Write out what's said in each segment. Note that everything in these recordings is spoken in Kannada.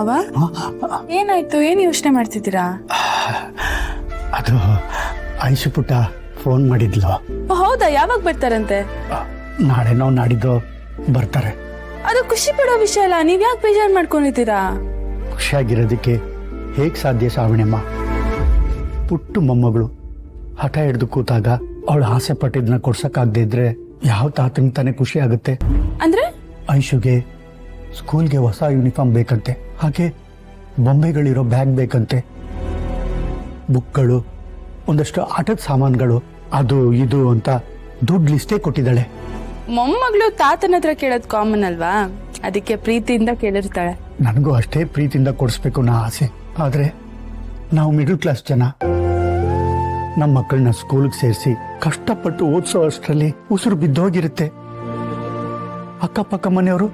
ಮಾವ ಏನಾಯ್ತು? ಏನ್ ಯೋಚನೆ ಮಾಡ್ತಿದ್ದೀರಾ? ಅದು ಐಶು ಪುಟ್ಟ ಫೋನ್ ಮಾಡಿದ್ಲು. ಹೌದಾ? ಯಾವಾಗ ಬರ್ತಾರಂತೆ? ನಾಳೆನೋ ನಾಡಿದ್ದು ಬರ್ತಾರೆ. ಅದು ಖುಷಿ ಪಡೋ ವಿಷಯ ಅಲ್ಲ, ನೀವ್ ಯಾಕೆ ಬೇಜಾರ್ ಮಾಡ್ಕೊಂಡಿದ್ದೀರಾ? ಖುಷಿಯಾಗಿರೋದಕ್ಕೆ ಹೇಗ್ ಸಾಧ್ಯ ಶ್ರಾವಣಿಯಮ್ಮ? ಪುಟ್ಟು ಮೊಮ್ಮಗಳು ಹಠ ಹಿಡಿದು ಕೂತಾಗ ಅವಳು ಆಸೆ ಪಟ್ಟಿದ್ನ ಕೊಡ್ಸಕ್ಕಾಗದೇ ಇದ್ರೆ ಯಾವ ತಾತನಿಗೆ ತಾನೇ ಖುಷಿ ಆಗುತ್ತೆ? ಅಂದ್ರೆ ಐಶುಗೆ ಸ್ಕೂಲ್ಗೆ ಹೊಸ ಯೂನಿಫಾರ್ಮ್ ಬೇಕಂತೆ, ಹಾಗೆ ಬೊಂಬೆಗಳಿರೋ ಬ್ಯಾಗ್ ಬೇಕಂತೆ, ಬುಕ್ಗಳು, ಒಂದಷ್ಟು ಆಟದ ಸಾಮಾನುಗಳು, ಅದು ಇದು ಅಂತ ದುಡ್ಡು ಲಿಸ್ಟೇ ಕೊಟ್ಟಿದ್ದಾಳೆ. ಮೊಮ್ಮಗಳು ತಾತನ ಹತ್ರ ಕೇಳೋದು ಕಾಮನ್ ಅಲ್ವಾ, ಅದಕ್ಕೆ ಪ್ರೀತಿಯಿಂದ ಕೇಳಿರ್ತಾಳೆ. ನನಗೂ ಅಷ್ಟೇ ಪ್ರೀತಿಯಿಂದ ಕೊಡಿಸ್ಬೇಕು ನಾ ಆಸೆ. ಆದ್ರೆ ನಾವು ಮಿಡಲ್ ಕ್ಲಾಸ್ ಜನ, ನಮ್ಮ ಮಕ್ಕಳನ್ನ ಸ್ಕೂಲ್ಗೆ ಸೇರಿಸಿ ಕಷ್ಟಪಟ್ಟು ಓದಿಸೋ ಅಷ್ಟರಲ್ಲಿ ಉಸಿರು ಬಿದ್ದೋಗಿರುತ್ತೆ. ಅಕ್ಕಪಕ್ಕ ಮನೆಯವರು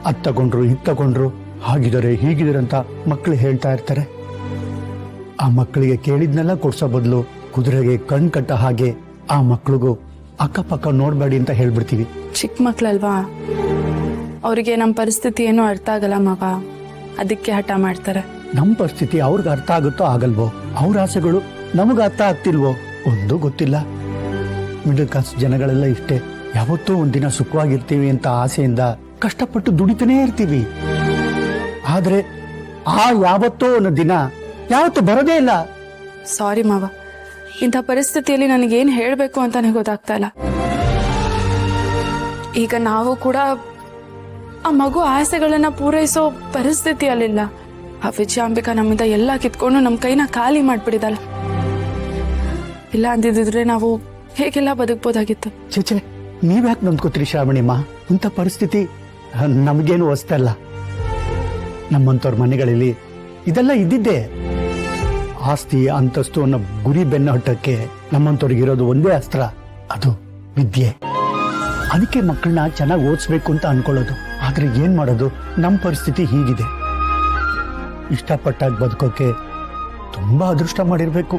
ಅದ್ ತಗೊಂಡ್ರು ಇದ್ ತಗೊಂಡ್ರು, ಹಾಗಿದ್ದಾರೆ ಹೀಗಿದ್ದಾರೆ ಅಂತ ಮಕ್ಕಳು ಹೇಳ್ತಾ ಇರ್ತಾರೆ. ಆ ಮಕ್ಕಳಿಗೆ ಕೇಳಿದ್ನೆಲ್ಲ ಕೊಡ್ಸೋ ಬದಲು ಕುದುರೆಗೆ ಕಣ್ ಕಟ್ಟ ಹಾಗೆ ಆ ಮಕ್ಳಿಗೂ ಅಕ್ಕಪಕ್ಕ ನೋಡ್ಬೇಡಿ ಅಂತ ಹೇಳ್ಬಿಡ್ತೀವಿ. ಚಿಕ್ಕ ಮಕ್ಳಲ್ವಾ, ಅವ್ರಿಗೆ ನಮ್ಮ ಪರಿಸ್ಥಿತಿ ಏನೂ ಅರ್ಥ ಆಗಲ್ಲ ಮಗ, ಅದಕ್ಕೆ ಹಠ ಮಾಡ್ತಾರೆ. ನಮ್ಮ ಪರಿಸ್ಥಿತಿ ಅವ್ರಿಗೆ ಅರ್ಥ ಆಗುತ್ತೋ ಆಗಲ್ವೋ, ಅವ್ರ ಆಸೆಗಳು ನಮಗ ಅರ್ಥ ಆಗ್ತಿಲ್ವೋ ಒಂದು ಗೊತ್ತಿಲ್ಲ. ಮಿಡಲ್ ಕ್ಲಾಸ್ ಜನಗಳೆಲ್ಲ ಇಷ್ಟೇ, ಯಾವತ್ತೂ ಒಂದಿನ ಸುಖವಾಗಿರ್ತೀವಿ ಅಂತ ಆಸೆಯಿಂದ ಕಷ್ಟಪಟ್ಟು ದುಡಿತಾನೇ ಇರ್ತೀವಿ. ಆದ್ರೆ ಆ ಯಾವತ್ತೋ ಅನ್ನೋ ದಿನ ಯಾವತ್ತೂ ಬರೋದೇ ಇಲ್ಲ. ಸಾರಿ ಮಾವ, ಇಂಥ ಪರಿಸ್ಥಿತಿಯಲ್ಲಿ ನನಗೇನು ಹೇಳಬೇಕು ಅಂತಾನೆ ಗೊತ್ತಾಗ್ತಾ ಇಲ್ಲ. ಈಗ ನಾವು ಕೂಡ ಆ ಮಗು ಆಸೆಗಳನ್ನ ಪೂರೈಸೋ ಪರಿಸ್ಥಿತಿಯಲ್ಲಿಲ್ಲ. ಆ ವಿಜಯಾಂಬಿಕಾ ನಮ್ಮಿಂದ ಎಲ್ಲ ಕಿತ್ಕೊಂಡು ನಮ್ಮ ಕೈನ ಖಾಲಿ ಮಾಡ್ಬಿಡಿದಲ್ಲ. ಇಲ್ಲ ಅಂದಿದ್ರೆ ನಾವು ಹೇಗೆಲ್ಲ ಬದುಕ್ಬೋದಾಗಿತ್ತು. ಚೇಚೆ, ನೀವ್ಯಾಕೆ ನೊಂದ್ಕೋತೀರಿ ಶ್ರಾವಣಿಮ್ಮ? ಇಂಥ ಪರಿಸ್ಥಿತಿ ನಮಗೇನು ಹೊಸ್ತಲ್ಲ. ನಮ್ಮಂತವ್ರ ಮನೆಗಳಲ್ಲಿ ಇದೆಲ್ಲ ಇದ್ದಿದ್ದೆ. ಆಸ್ತಿ ಅಂತಸ್ತು ಅನ್ನೋ ಗುರಿ ಬೆನ್ನ ಹಟ್ಟಕ್ಕೆ ನಮ್ಮಂತವ್ರಿಗಿರೋದು ಒಂದೇ ಅಸ್ತ್ರ, ಅದು ವಿದ್ಯೆ. ಅದಕ್ಕೆ ಮಕ್ಕಳನ್ನ ಚೆನ್ನಾಗಿ ಓದಿಸ್ಬೇಕು ಅಂತ ಅನ್ಕೊಳ್ಳೋದು. ಆದ್ರೆ ಏನ್ ಮಾಡೋದು, ನಮ್ಮ ಪರಿಸ್ಥಿತಿ ಹೀಗಿದೆ. ಇಷ್ಟಪಟ್ಟಾಗ ಬದುಕೋಕೆ ತುಂಬಾ ಅದೃಷ್ಟ ಮಾಡಿರ್ಬೇಕು.